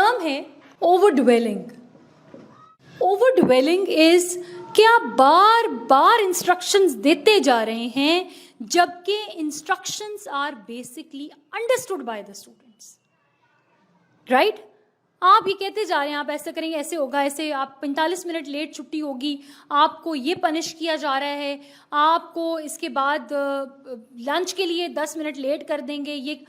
Term है over dwelling. Over dwelling is कि आप बार बार इंस्ट्रक्शंस देते जा रहे हैं जबकि instructions are basically understood by the students. Right? आप ये कहते जा रहे हैं आप ऐसे करेंगे, ऐसे होगा, ऐसे आप 45 मिनट लेट छुट्टी होगी, आपको ये पनिश किया जा रहा है, आपको इसके बाद लंच के लिए 10 मिनट लेट कर देंगे. ये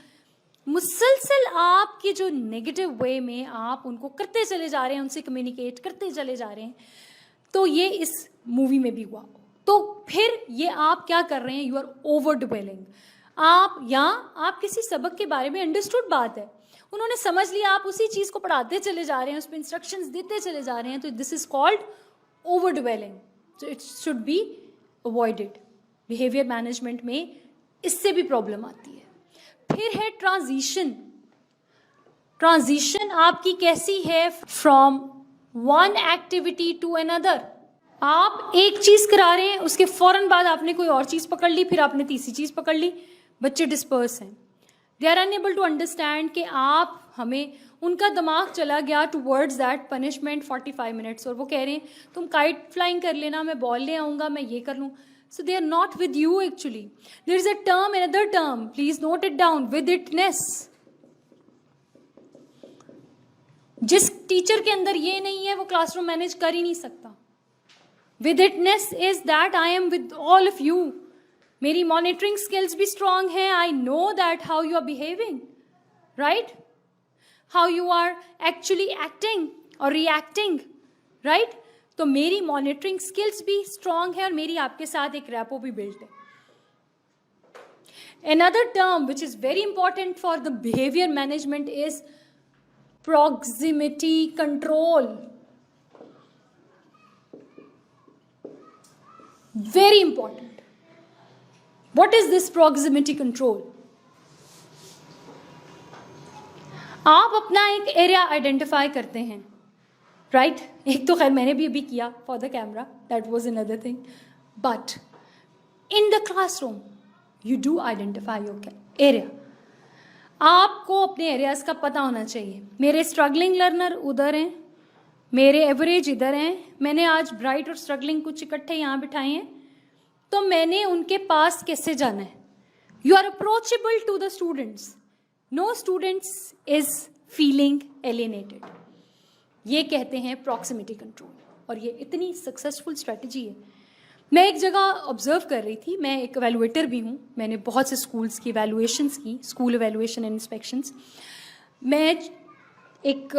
मुसलसल आपके जो नेगेटिव वे में आप उनको करते चले जा रहे हैं, उनसे कम्युनिकेट करते चले जा रहे हैं. तो ये इस मूवी में भी हुआ. तो फिर ये आप क्या कर रहे हैं? You are over dwelling. आप किसी सबक के बारे में अंडरस्टूड बात है, उन्होंने समझ लिया, आप उसी चीज को पढ़ाते चले जा रहे हैं, उस पर इंस्ट्रक्शंस देते चले जा रहे हैं. तो this is called over dwelling. So it should be avoided. Behaviour management में इससे भी प्रॉब्लम आती है. फिर है ट्रांजिशन. ट्रांजिशन आपकी कैसी है? From one activity to another. आप एक चीज करा रहे हैं, उसके फौरन बाद आपने कोई और चीज पकड़ ली, फिर आपने तीसरी चीज पकड़ ली. बच्चे डिस्पर्स हैं. They are unable to understand कि आप हमें, उनका दिमाग चला गया टूवर्ड्स दैट पनिशमेंट 45 मिनट्स, और वो कह रहे हैं तुम काइट फ्लाइंग कर लेना, मैं बॉल ले आऊँगा, मैं ये कर लूँ. So they are not with you actually. There is a term, another term. Please note it down. With-itness. जिस टीचर के अंदर ये नहीं है वो क्लासरूम मैनेज कर ही नहीं सकता. With-itness is that I am with all of you. मेरी मॉनिटरिंग स्किल्स भी स्ट्रांग हैं. I know that how you are behaving, right? How you are actually acting or reacting, right? तो मेरी मॉनिटरिंग स्किल्स भी strong है और मेरी आपके साथ एक रैपो भी बिल्ट है. Another term which is very important for the behavior management is proximity control. Very important. What is this proximity control? आप अपना एक एरिया आइडेंटिफाई करते हैं, राइट? एक तो खैर मैंने भी अभी किया for the camera, that was another thing. But in the classroom you do identify your area. आपको अपने एरियाज का पता होना चाहिए. मेरे स्ट्रगलिंग लर्नर उधर हैं, मेरे एवरेज इधर हैं. मैंने आज ब्राइट और स्ट्रगलिंग कुछ इकट्ठे यहाँ बिठाए हैं, तो मैंने उनके पास कैसे जाना है? You are approachable to the students. No students is feeling alienated. ये कहते हैं प्रॉक्सिमिटी कंट्रोल, और ये इतनी सक्सेसफुल स्ट्रेटजी है. मैं एक जगह ऑब्जर्व कर रही थी, मैं एक एवेलुएटर भी हूँ, मैंने बहुत से स्कूल्स की एवेलुएशंस की, स्कूल एवेलुएशन एंड इंस्पेक्शंस. मैं एक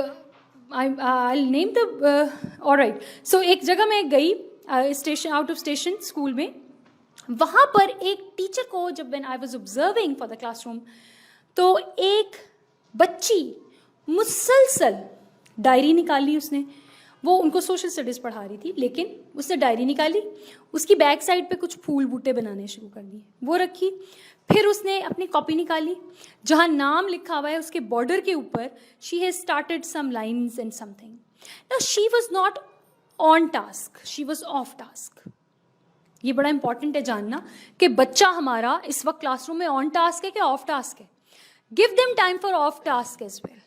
आई नेम द ऑलराइट. सो एक जगह मैं गई station, out of station school में. वहाँ पर एक टीचर को जब when I was observing for the classroom, तो एक बच्ची मुसलसल डायरी निकाली उसने. वो उनको सोशल स्टडीज़ पढ़ा रही थी, लेकिन उसने डायरी निकाली, उसकी बैक साइड पे कुछ फूल बूटे बनाने शुरू कर दिए, वो रखी. फिर उसने अपनी कॉपी निकाली, जहाँ नाम लिखा हुआ है उसके बॉर्डर के ऊपर she has started some lines and something. Now she was not on task, she was off task. ये बड़ा इंपॉर्टेंट है जानना कि बच्चा हमारा इस वक्त क्लासरूम में ऑन टास्क है कि ऑफ टास्क है. Give them time for off task as well.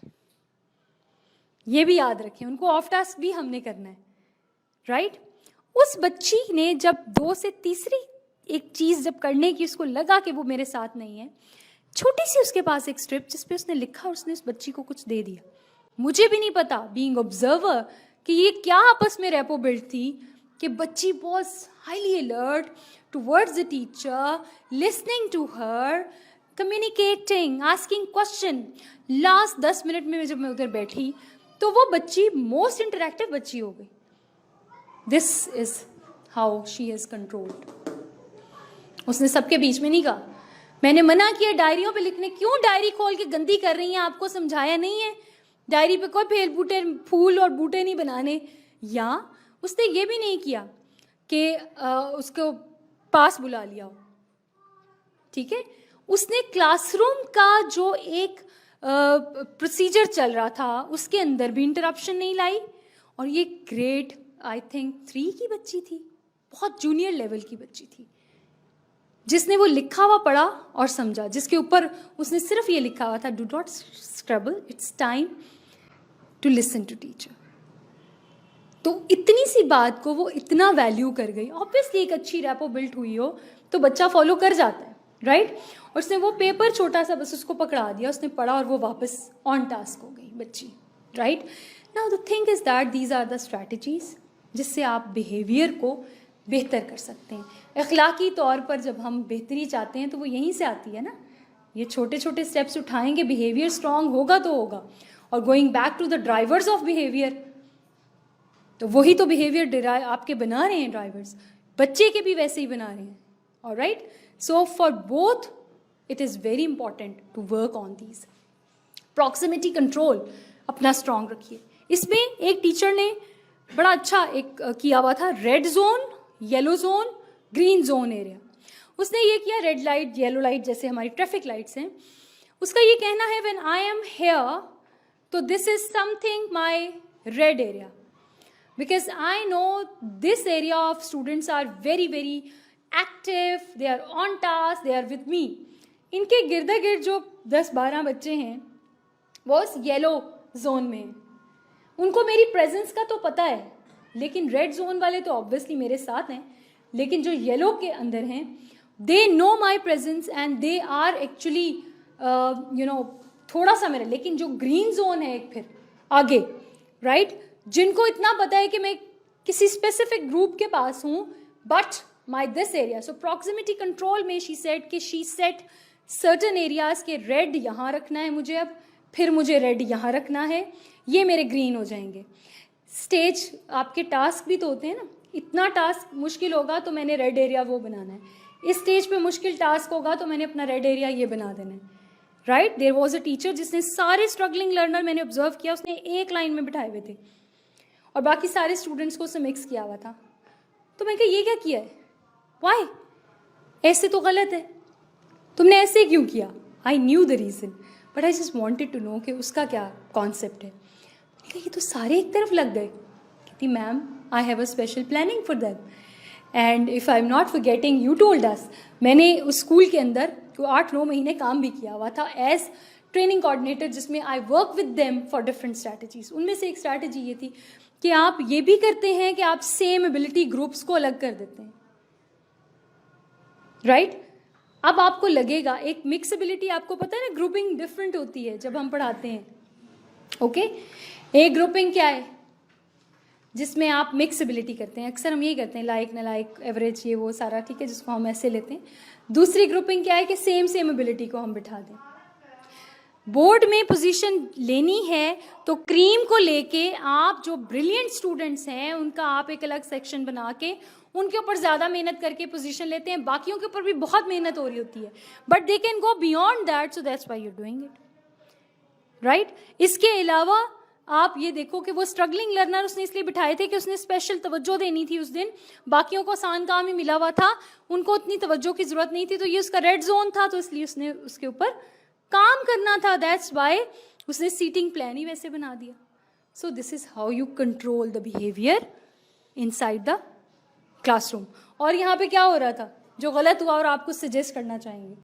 ये भी याद रखें, उनको ऑफ टास्क भी हमने करना है, राइट? उस बच्ची ने जब 2 से तीसरी एक चीज जब करने की उसको लगा कि वो मेरे साथ नहीं है, छोटी सी उसके पास एक स्ट्रिप जिस पे उसने लिखा, उसने उस बच्ची को कुछ दे दिया. मुझे भी नहीं पता, बीइंग ऑब्जर्वर, कि ये क्या आपस में रेपो बिल्ड थी कि बच्ची was highly alert towards the teacher, listening to her, communicating, asking question. Last 10 minute में जब मैं उधर बैठी तो वो बच्ची मोस्ट इंटरेक्टिव बच्ची हो गई. This is how she has controlled. उसने सबके बीच में नहीं कहा, मैंने मना किया डायरियों पे लिखने, क्यों डायरी खोल के गंदी कर रही हैं, आपको समझाया नहीं है डायरी पे कोई फेल बूटे फूल और बूटे नहीं बनाने. या उसने ये भी नहीं किया कि उसको पास बुला लिया हो, ठीक है? उसने क्लासरूम का जो एक प्रोसीजर चल रहा था उसके अंदर भी इंटरप्शन नहीं लाई. और ये ग्रेड आई थिंक 3 की बच्ची थी, बहुत जूनियर लेवल की बच्ची थी, जिसने वो लिखा हुआ पढ़ा और समझा, जिसके ऊपर उसने सिर्फ ये लिखा हुआ था, do not scribble, it's time. To listen to teacher. तो इतनी सी बात को वो इतना वैल्यू कर गई। ऑब्वियसली एक अच्छी रैपो बिल्ट हुई हो तो बच्चा फॉलो कर जाता है, राइट? और उसने वो पेपर छोटा सा बस उसको पकड़ा दिया, उसने पढ़ा और वो वापस ऑन टास्क हो गई बच्ची, right? Now the thing is that these are the strategies जिससे आप बिहेवियर को बेहतर कर सकते हैं। अखलाकी तौर पर जब हम बेहतरी चाहते हैं तो वो यहीं से आती है ना। ये छोटे छोटे स्टेप्स उठाएंगे, बिहेवियर स्ट्रांग होगा तो होगा। और going back to the drivers of behaviour, तो वही तो बिहेवियर आपके बना रहे हैं ड्राइवर्स, बच्चे के भी वैसे ही बना रहे हैं। Alright, so for both it is very important to work on these. Proximity control अपना स्ट्रांग रखिए। इसमें एक टीचर ने बड़ा अच्छा एक किया हुआ था, red zone, yellow zone, green zone area. उसने ये किया, रेड लाइट, येलो लाइट जैसे हमारी ट्रैफिक लाइट्स हैं, उसका ये कहना है व्हेन आई एम हेयर तो this is something my red area, because I know this area of students are very very active, they are on task, they are with me. इनके गिरदा गिर्द जो 10-12 बच्चे हैं वो इस येलो जोन में हैं, उनको मेरी प्रेजेंस का तो पता है, लेकिन रेड जोन वाले तो ऑब्वियसली मेरे साथ हैं, लेकिन जो येलो के अंदर हैं they know my presence and they are actually थोड़ा सा मेरा। लेकिन जो ग्रीन जोन है एक फिर आगे, राइट, जिनको इतना पता है कि मैं किसी स्पेसिफिक ग्रुप के पास हूँ, but my this area. So proximity control में शी सेट कि शी सेट सर्टन एरियाज के रेड यहाँ रखना है मुझे, अब फिर मुझे रेड यहाँ रखना है, ये मेरे ग्रीन हो जाएंगे। स्टेज आपके टास्क भी तो होते हैं ना, इतना टास्क मुश्किल होगा तो मैंने रेड एरिया वो बनाना है, इस स्टेज पे मुश्किल टास्क होगा तो मैंने अपना रेड एरिया ये बना देना है, right? There was a teacher जिसने सारे स्ट्रगलिंग लर्नर मैंने ऑब्जर्व किया, उसने एक लाइन में बिठाए हुए थे और बाकी सारे स्टूडेंट्स को उससे मिक्स किया हुआ था। तो मैं कहा ये क्या किया है, वाई, ऐसे तो गलत है, तुमने ऐसे क्यों किया? I knew the reason but I just wanted to know कि उसका क्या कॉन्सेप्ट है। ये तो सारे एक तरफ लग गए। कहती ma'am I have a special planning for them and if I am not forgetting you told us. मैंने उस स्कूल के अंदर 8-9 महीने काम भी किया हुआ था एज ट्रेनिंग कोऑर्डिनेटर, जिसमें I work with them for different strategies. उनमें से एक स्ट्रैटेजी ये थी कि आप ये भी करते हैं कि आप सेम एबिलिटी ग्रुप्स को अलग कर देते हैं, राइट? अब आपको लगेगा एक मिक्स एबिलिटी, आपको पता है ना ग्रुपिंग डिफरेंट होती है जब हम पढ़ाते हैं, ओके? एक ग्रुपिंग क्या है जिसमें आप मिक्स एबिलिटी करते हैं, अक्सर हम यही करते हैं, लाइक नालाइक एवरेज ये वो सारा, ठीक है, जिसको हम ऐसे लेते हैं। दूसरी ग्रुपिंग क्या है कि सेम एबिलिटी को हम बिठा दें। बोर्ड में पोजीशन लेनी है तो क्रीम को लेके आप जो ब्रिलियंट स्टूडेंट्स हैं उनका आप एक अलग सेक्शन बना के उनके ऊपर ज़्यादा मेहनत करके पोजीशन लेते हैं, बाकियों के ऊपर भी बहुत मेहनत हो रही होती है, but they can go beyond that, so that's why you are doing it, right? इसके अलावा आप ये देखो कि वो स्ट्रगलिंग लर्नर उसने इसलिए बिठाए थे कि उसने स्पेशल तवज्जो देनी थी उस दिन, बाकियों को आसान काम ही मिला हुआ था, उनको उतनी तवज्जो की ज़रूरत नहीं थी, तो ये उसका रेड जोन था, तो इसलिए उसने उसके ऊपर काम करना था, दैट्स वाई उसने सीटिंग प्लान ही वैसे बना दिया। So this is how you control the behaviour inside the classroom. और यहाँ पे क्या हो रहा था जो गलत हुआ और आपको सजेस्ट करना चाहेंगे?